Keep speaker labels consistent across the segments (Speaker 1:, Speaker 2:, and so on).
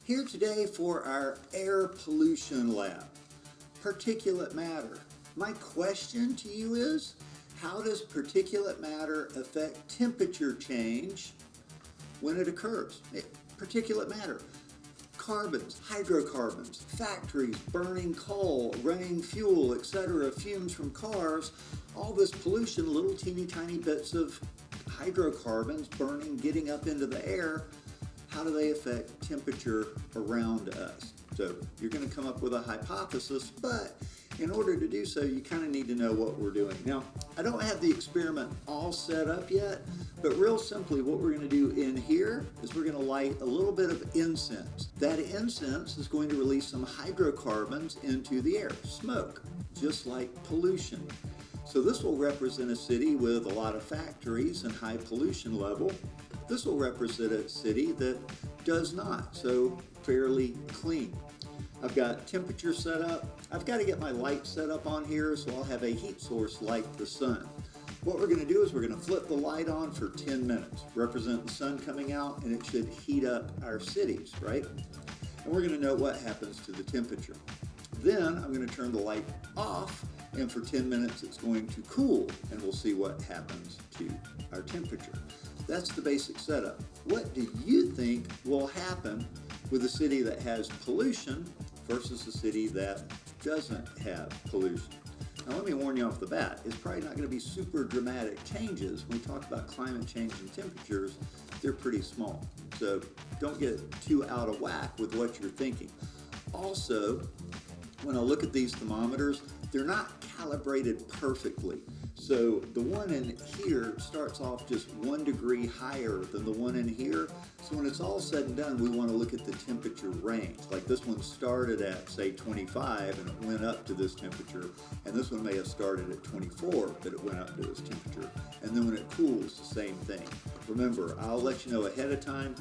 Speaker 1: Here today for our air pollution lab, particulate matter. My question to you is, how does particulate matter affect temperature change when it occurs? Particulate matter, carbons, hydrocarbons, factories burning coal, running fuel, etc., fumes from cars, all this pollution, little teeny tiny bits of hydrocarbons burning, getting up into the air. How do they affect temperature around us? So you're going to come up with a hypothesis, but in order to do so, you kind of need to know what we're doing. Now, I don't have the experiment all set up yet, but real simply, what we're going to do in here is we're going to light a little bit of incense. That incense is going to release some hydrocarbons into the air, smoke, just like pollution. So this will represent a city with a lot of factories and high pollution level. This will represent a city that does not, so fairly clean. I've got temperature set up. I've got to get my light set up on here, so I'll have a heat source like the sun. What we're going to do is we're going to flip the light on for 10 minutes, represent the sun coming out, and it should heat up our cities, right? And we're going to note what happens to the temperature. Then I'm going to turn the light off, and for 10 minutes it's going to cool, and we'll see what happens to our temperature. That's the basic setup. What do you think will happen with a city that has pollution versus a city that doesn't have pollution? Now let me warn you off the bat, it's probably not going to be super dramatic changes. When we talk about climate change and temperatures, they're pretty small. So don't get too out of whack with what you're thinking. Also, when I look at these thermometers, they're not calibrated perfectly. So the one in here starts off just 1 degree higher than the one in here. So when it's all said and done, we want to look at the temperature range. Like this one started at, say, 25 and it went up to this temperature. And this one may have started at 24, but it went up to this temperature. And then when it cools, the same thing. Remember, I'll let you know ahead of time,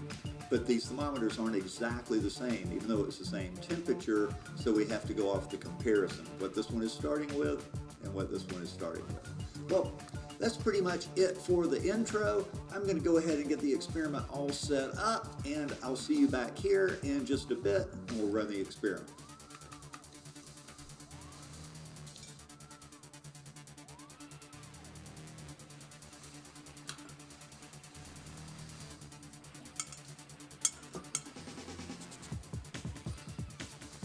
Speaker 1: but these thermometers aren't exactly the same, even though it's the same temperature. So we have to go off the comparison, what this one is starting with and what this one is starting with. Well, that's pretty much it for the intro. I'm going to go ahead and get the experiment all set up, and I'll see you back here in just a bit, and we'll run the experiment.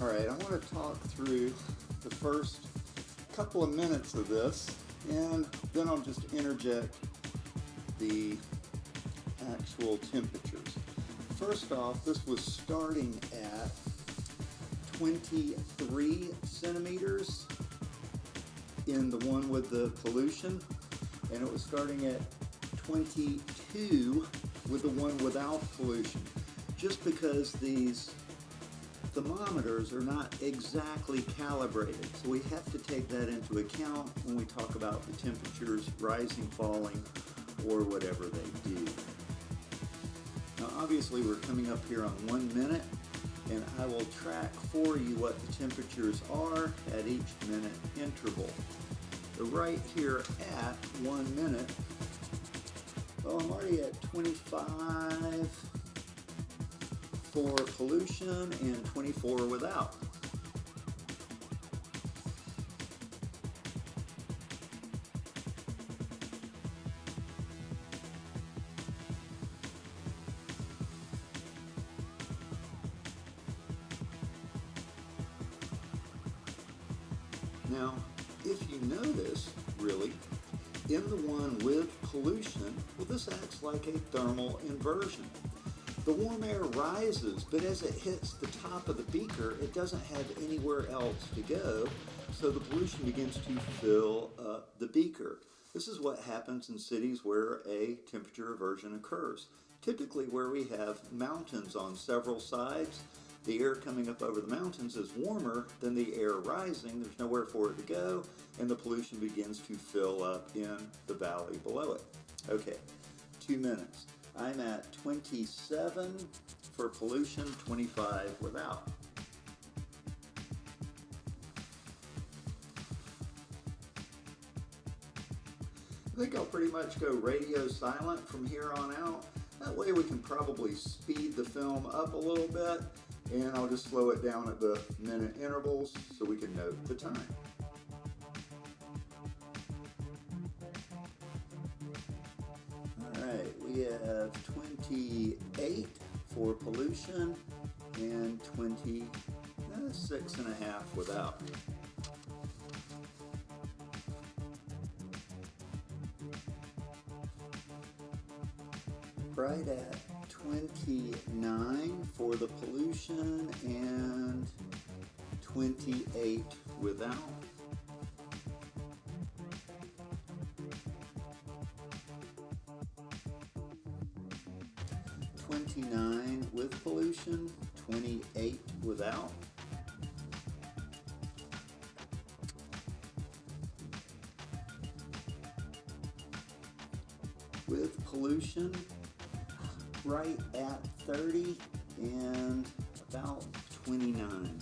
Speaker 1: All right, I want to talk through the first couple of minutes of this, and then I'll just interject the actual temperatures. First off, this was starting at 23 centimeters in the one with the pollution, and it was starting at 22 with the one without pollution, just because these thermometers are not exactly calibrated, so we have to take that into account when we talk about the temperatures rising, falling, or whatever they do. Now obviously we're coming up here on 1 minute, and I will track for you what the temperatures are at each minute interval. So right here at 1 minute, well, I'm already at 25 for pollution and 24 without. Now, if you notice, really, in the one with pollution, well, this acts like a thermal inversion. The warm air rises, but as it hits the top of the beaker, it doesn't have anywhere else to go, so the pollution begins to fill up the beaker. This is what happens in cities where a temperature inversion occurs. Typically where we have mountains on several sides, the air coming up over the mountains is warmer than the air rising. There's nowhere for it to go, and the pollution begins to fill up in the valley below it. Okay, 2 minutes. I'm at 27 for pollution, 25 without. I think I'll pretty much go radio silent from here on out. That way we can probably speed the film up a little bit And I'll just slow it down at the minute intervals so we can note the time. Alright, we have 28 for pollution and 26.5 without. Right at 29 for the pollution and 28 without. $29 with pollution, 28 without. With pollution, right at 30 and about 29.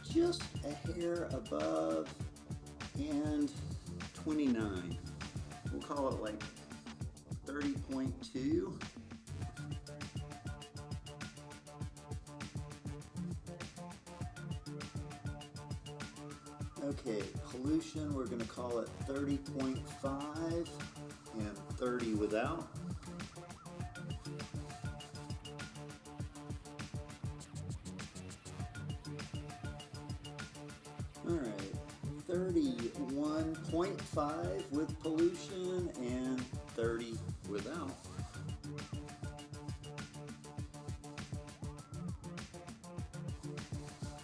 Speaker 1: Just a hair above, and 29. We'll call it like 30.2. Okay, pollution, we're going to call it 30.5 and 30 without. Alright, 31.5 with pollution and 30 without.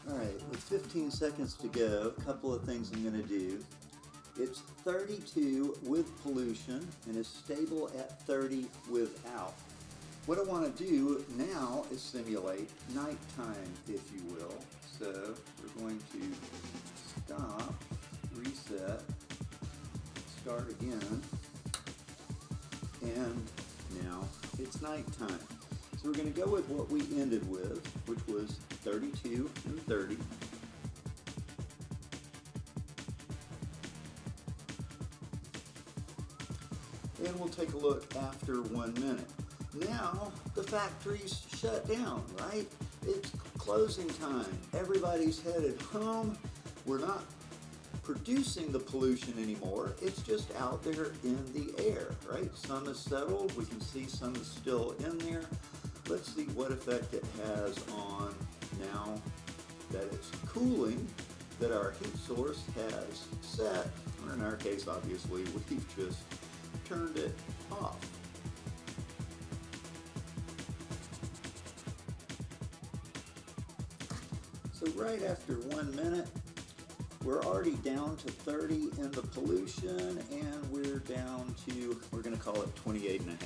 Speaker 1: Alright, with 15 seconds to go, a couple of things I'm going to do. It's 32 with pollution and is stable at 30 without. What I want to do now is simulate nighttime, if you will. So we're going to stop, reset, start again, and now it's nighttime. So we're going to go with what we ended with, which was 32 and 30. And we'll take a look after 1 minute. Now the factory's shut down, right? It's closing time. Everybody's headed home. We're not producing the pollution anymore. It's just out there in the air, right? Some is settled. We can see some is still in there. Let's see what effect it has on now that it's cooling, that our heat source has set, or in our case, obviously, we've just turned it off. So right after 1 minute, we're already down to 30 in the pollution, and we're down to, we're going to call it 28.5.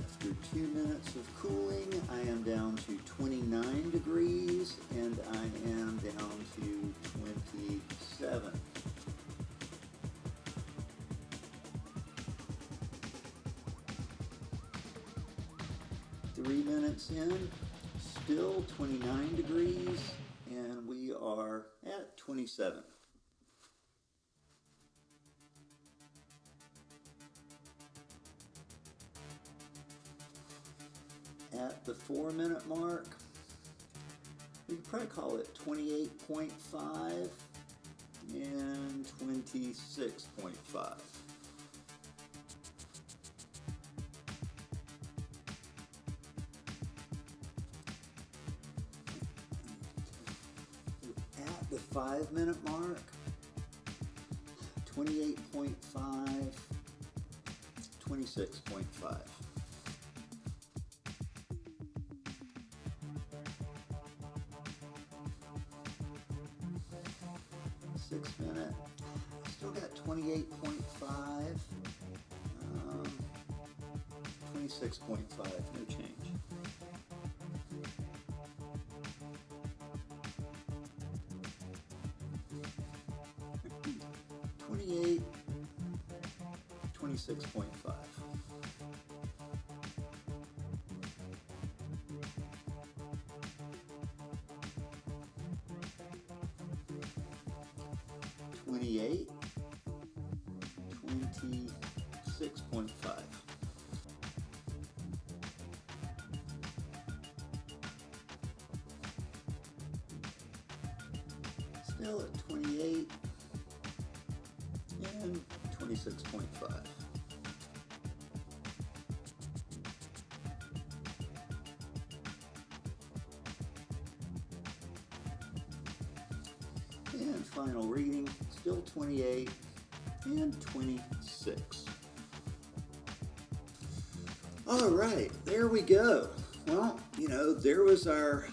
Speaker 1: After 2 minutes of cooling, I am down to 29 degrees, and I am down to 27. 3 minutes in, still 29 degrees, and we are at 27. At the 4 minute mark, we could probably call it 28.5 and 26.5. At the 5 minute mark, 28.5, 26.5. 6 minute, still got 28.5, 26.5, no change. 28, 26.5. 26.5. Still at 28 and 26.5. And final reading, still 28 and 26. All right, there we go. Well, there was our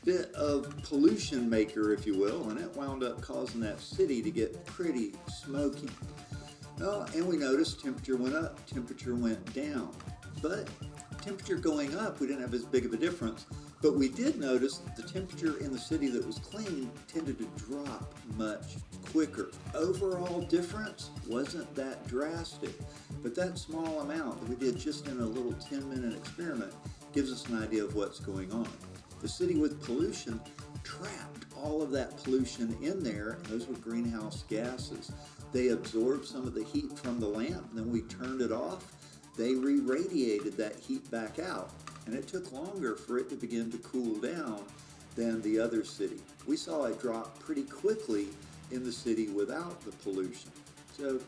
Speaker 1: bit of pollution maker, if you will, and it wound up causing that city to get pretty smoky. Oh, and we noticed temperature went up, temperature went down. But temperature going up, we didn't have as big of a difference. But we did notice that the temperature in the city that was clean tended to drop much quicker. Overall difference wasn't that drastic, but that small amount that we did just in a little 10-minute experiment gives us an idea of what's going on. The city with pollution trapped all of that pollution in there, and those were greenhouse gases. They absorbed some of the heat from the lamp, and then we turned it off. They re-radiated that heat back out, and it took longer for it to begin to cool down than the other city. We saw it drop pretty quickly in the city without the pollution. So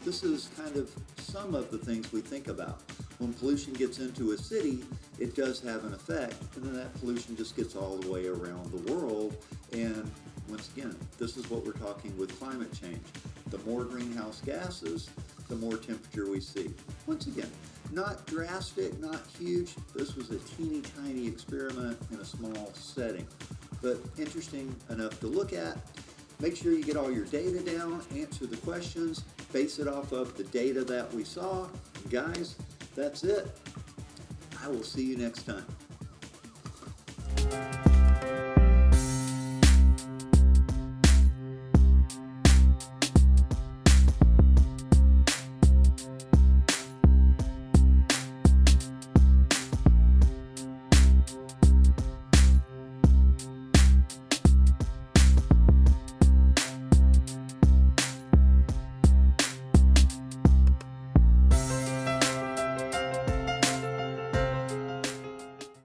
Speaker 1: this is kind of some of the things we think about. When pollution gets into a city, it does have an effect, and then that pollution just gets all the way around the world. And once again, this is what we're talking with climate change. The more greenhouse gases, the more temperature we see. Once again, not drastic, not huge. This was a teeny tiny experiment in a small setting, but interesting enough to look at. Make sure you get all your data down, answer the questions, base it off of the data that we saw. And guys, that's it. I will see you next time.